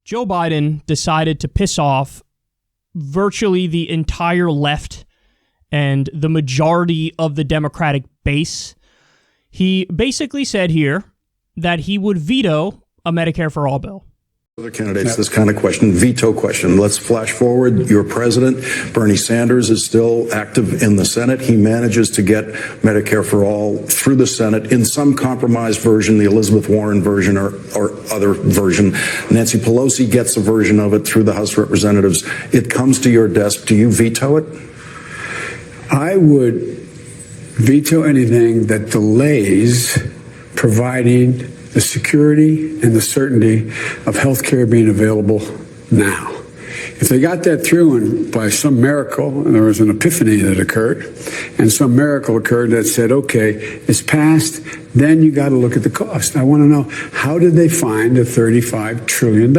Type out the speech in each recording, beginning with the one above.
Joe Biden decided to piss off virtually the entire left and the majority of the Democratic base. He basically said here that he would veto a Medicare for All bill. Other candidates, this kind of question, veto question. Let's flash forward. Your president, Bernie Sanders, is still active in the Senate. He manages to get Medicare for All through the Senate in some compromised version, the Elizabeth Warren version or other version. Nancy Pelosi gets a version of it through the House of Representatives. It comes to your desk. Do you veto it? I would veto anything that delays providing the security and the certainty of health care being available now. If they got that through and by some miracle, there was an epiphany that occurred, and some miracle occurred that said, okay, it's passed, then you got to look at the cost. I want to know, how did they find the $35 trillion?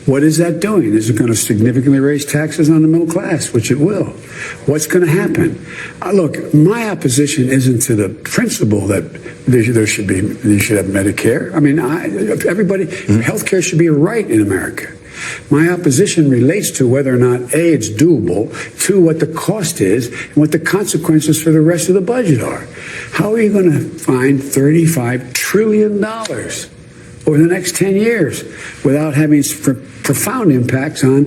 What is that doing? Is it going to significantly raise taxes on the middle class, which it will? What's going to happen? Look, my opposition isn't to the principle that you should have Medicare. I mean, everybody, healthcare should be a right in America. My opposition relates to whether or not, A, it's doable, two, what the cost is, and what the consequences for the rest of the budget are. How are you going to find $35 trillion over the next 10 years without having profound impacts on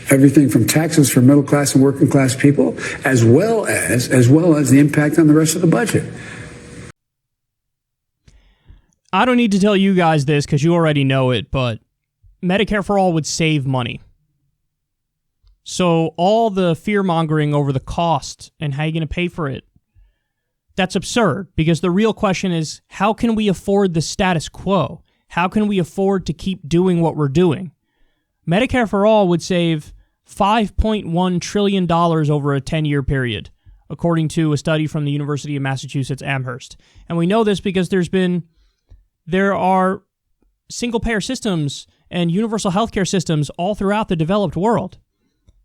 everything from taxes for middle class and working class people, as well as the impact on the rest of the budget? I don't need to tell you guys this because you already know it, but Medicare for All would save money. So all the fear-mongering over the cost and how you're going to pay for it, that's absurd, because the real question is, how can we afford the status quo? How can we afford to keep doing what we're doing? Medicare for All would save $5.1 trillion over a 10-year period, according to a study from the University of Massachusetts Amherst. And we know this because there are single-payer systems and universal healthcare systems all throughout the developed world.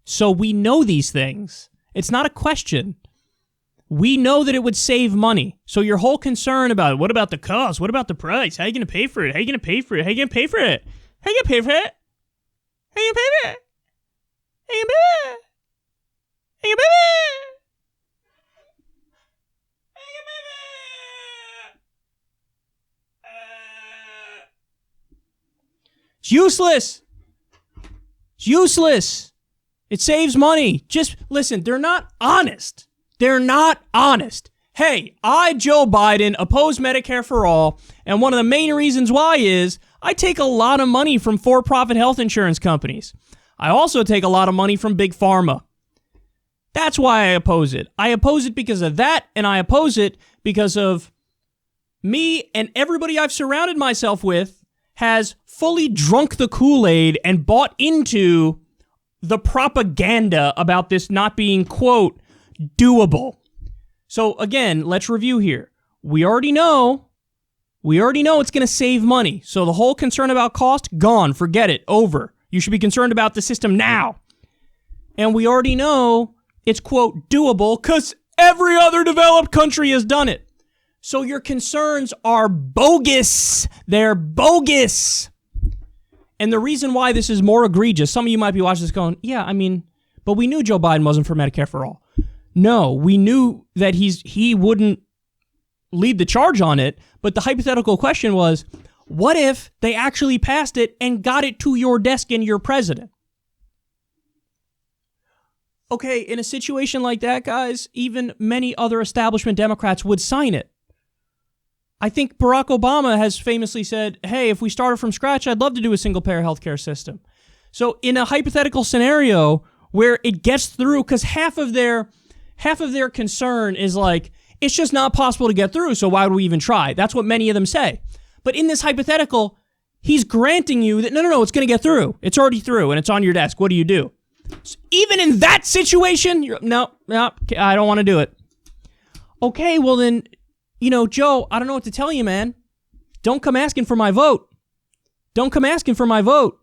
So we know these things. It's not a question. We know that it would save money. So your whole concern about, what about the cost? What about the price? How are you going to pay for it? How are you going to pay for it? How are you going to pay for it? How are you going to pay for it? How are you going to pay for it? How are you going to pay for it? How are you going to pay for it? It's useless. It's useless. It saves money. Just listen, they're not honest. They're not honest. Hey, I, Joe Biden, oppose Medicare for All, and one of the main reasons why is I take a lot of money from for-profit health insurance companies. I also take a lot of money from Big Pharma. That's why I oppose it. I oppose it because of that, and I oppose it because of me and everybody I've surrounded myself with has fully drunk the Kool-Aid and bought into the propaganda about this not being, quote, doable. So again, let's review here. We already know it's going to save money. So the whole concern about cost, gone, forget it, over. You should be concerned about the system now. And we already know it's, quote, doable because every other developed country has done it. So your concerns are bogus. They're bogus. And the reason why this is more egregious, some of you might be watching this going, yeah, I mean, but we knew Joe Biden wasn't for Medicare for All. No, we knew that he wouldn't lead the charge on it, but the hypothetical question was, what if they actually passed it and got it to your desk and your president? Okay, in a situation like that, guys, even many other establishment Democrats would sign it. I think Barack Obama has famously said, hey, if we started from scratch, I'd love to do a single-payer healthcare system. So in a hypothetical scenario where it gets through, because half of their concern is like, it's just not possible to get through, so why would we even try? That's what many of them say. But in this hypothetical, he's granting you that, no, it's going to get through. It's already through, and it's on your desk. What do you do? So even in that situation, no, I don't want to do it. Okay, well then, Joe, I don't know what to tell you, man. Don't come asking for my vote. Don't come asking for my vote.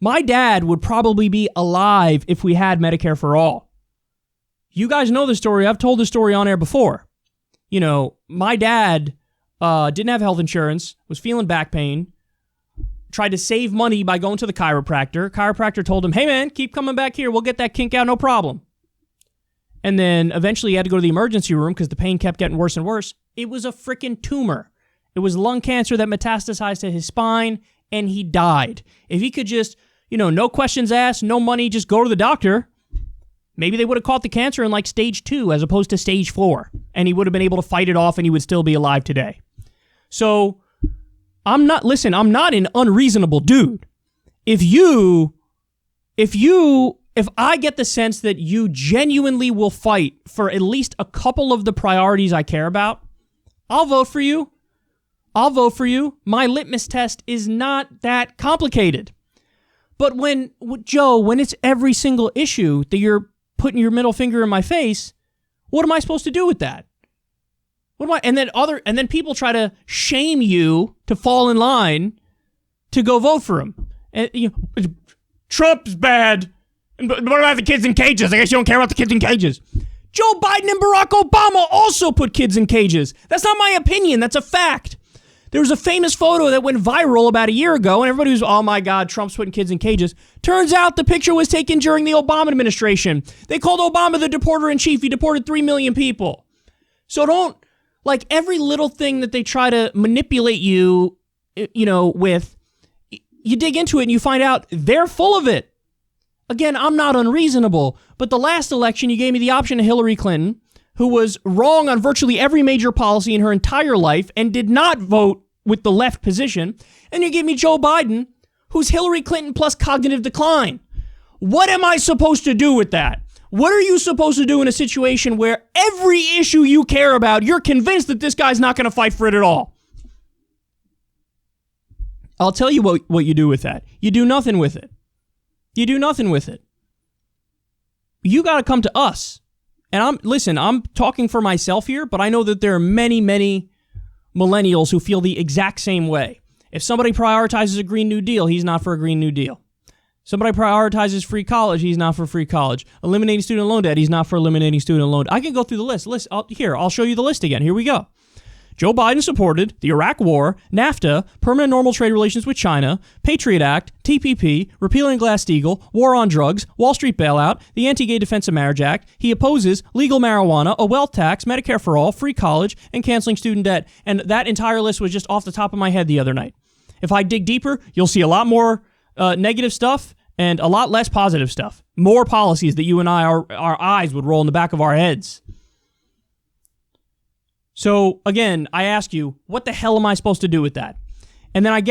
My dad would probably be alive if we had Medicare for All. You guys know the story. I've told the story on air before. My dad didn't have health insurance, was feeling back pain, tried to save money by going to the chiropractor. Chiropractor told him, hey man, keep coming back here. We'll get that kink out, no problem. And then eventually he had to go to the emergency room because the pain kept getting worse and worse. It was a freaking tumor. It was lung cancer that metastasized to his spine, and he died. If he could just, no questions asked, no money, just go to the doctor, maybe they would have caught the cancer in like stage 2 as opposed to stage 4, and he would have been able to fight it off and he would still be alive today. So I'm not an unreasonable dude. If I get the sense that you genuinely will fight for at least a couple of the priorities I care about, I'll vote for you. My litmus test is not that complicated. But when it's every single issue that you're putting your middle finger in my face, what am I supposed to do with that? And then people try to shame you to fall in line to go vote for him. And, Trump's bad. What about the kids in cages? I guess you don't care about the kids in cages. Joe Biden and Barack Obama also put kids in cages. That's not my opinion. That's a fact. There was a famous photo that went viral about a year ago, and everybody was, oh my God, Trump's putting kids in cages. Turns out the picture was taken during the Obama administration. They called Obama the deporter-in-chief. He deported 3 million people. So don't, every little thing that they try to manipulate you, with, you dig into it and you find out they're full of it. Again, I'm not unreasonable, but the last election, you gave me the option of Hillary Clinton, who was wrong on virtually every major policy in her entire life and did not vote with the left position. And you gave me Joe Biden, who's Hillary Clinton plus cognitive decline. What am I supposed to do with that? What are you supposed to do in a situation where every issue you care about, you're convinced that this guy's not going to fight for it at all? I'll tell you what you do with that. You do nothing with it. You got to come to us. And I'm talking for myself here, but I know that there are many, many millennials who feel the exact same way. If somebody prioritizes a Green New Deal, he's not for a Green New Deal. Somebody prioritizes free college, he's not for free college. Eliminating student loan debt, he's not for eliminating student loan debt. I can go through the list. I'll show you the list again. Here we go. Joe Biden supported the Iraq War, NAFTA, permanent normal trade relations with China, Patriot Act, TPP, repealing Glass-Steagall, war on drugs, Wall Street bailout, the Anti-Gay Defense of Marriage Act. He opposes legal marijuana, a wealth tax, Medicare for all, free college, and canceling student debt. And that entire list was just off the top of my head the other night. If I dig deeper, you'll see a lot more negative stuff and a lot less positive stuff. More policies that you and I, our eyes would roll in the back of our heads. So, again, I ask you, what the hell am I supposed to do with that? And then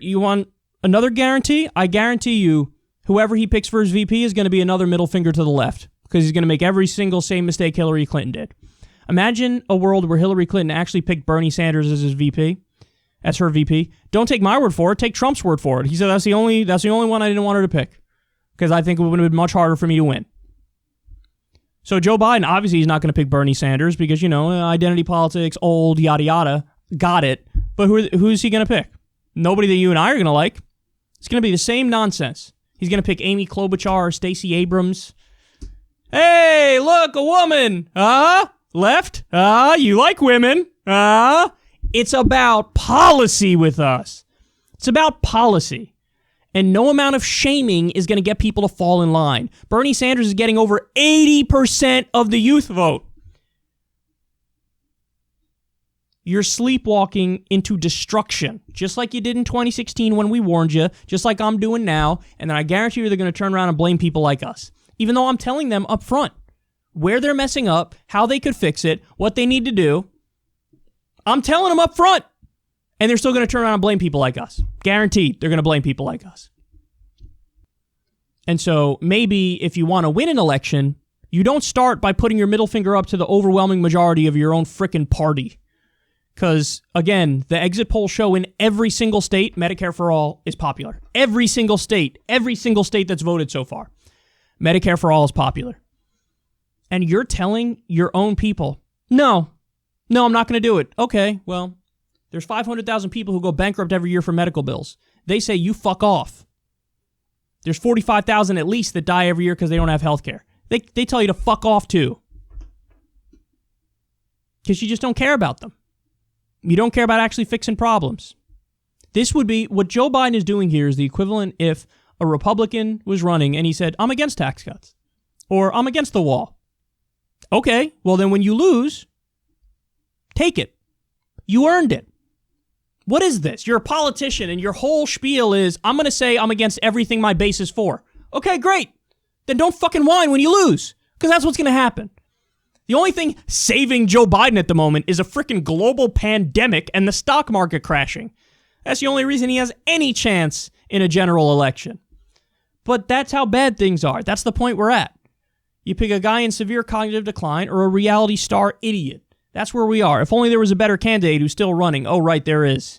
you want another guarantee? I guarantee you, whoever he picks for his VP is going to be another middle finger to the left, because he's going to make every single same mistake Hillary Clinton did. Imagine a world where Hillary Clinton actually picked Bernie Sanders as his VP, as her VP. Don't take my word for it, take Trump's word for it. He said that's the only one I didn't want her to pick, because I think it would have been much harder for me to win. So Joe Biden, obviously he's not going to pick Bernie Sanders because, identity politics, old, yada, yada. Got it. But who's he going to pick? Nobody that you and I are going to like. It's going to be the same nonsense. He's going to pick Amy Klobuchar or Stacey Abrams. Hey, look, a woman. Left. You like women. It's about policy with us. It's about policy. And no amount of shaming is going to get people to fall in line. Bernie Sanders is getting over 80% of the youth vote. You're sleepwalking into destruction, just like you did in 2016 when we warned you, just like I'm doing now, and then I guarantee you they're going to turn around and blame people like us. Even though I'm telling them up front where they're messing up, how they could fix it, what they need to do. I'm telling them up front. And they're still going to turn around and blame people like us. Guaranteed, they're going to blame people like us. And so maybe if you want to win an election, you don't start by putting your middle finger up to the overwhelming majority of your own frickin' party. Because, again, the exit polls show in every single state, Medicare for all is popular. Every single state that's voted so far, Medicare for all is popular. And you're telling your own people, no, I'm not going to do it. Okay, well, there's 500,000 people who go bankrupt every year for medical bills. They say you fuck off. There's 45,000 at least that die every year because they don't have health care. They tell you to fuck off too. Because you just don't care about them. You don't care about actually fixing problems. This would be what Joe Biden is doing here is the equivalent if a Republican was running and he said, I'm against tax cuts or I'm against the wall. Okay, well then when you lose, take it. You earned it. What is this? You're a politician and your whole spiel is, I'm going to say I'm against everything my base is for. Okay, great. Then don't fucking whine when you lose, because that's what's going to happen. The only thing saving Joe Biden at the moment is a freaking global pandemic and the stock market crashing. That's the only reason he has any chance in a general election. But that's how bad things are. That's the point we're at. You pick a guy in severe cognitive decline or a reality star idiot. That's where we are. If only there was a better candidate who's still running. Oh, right, there is.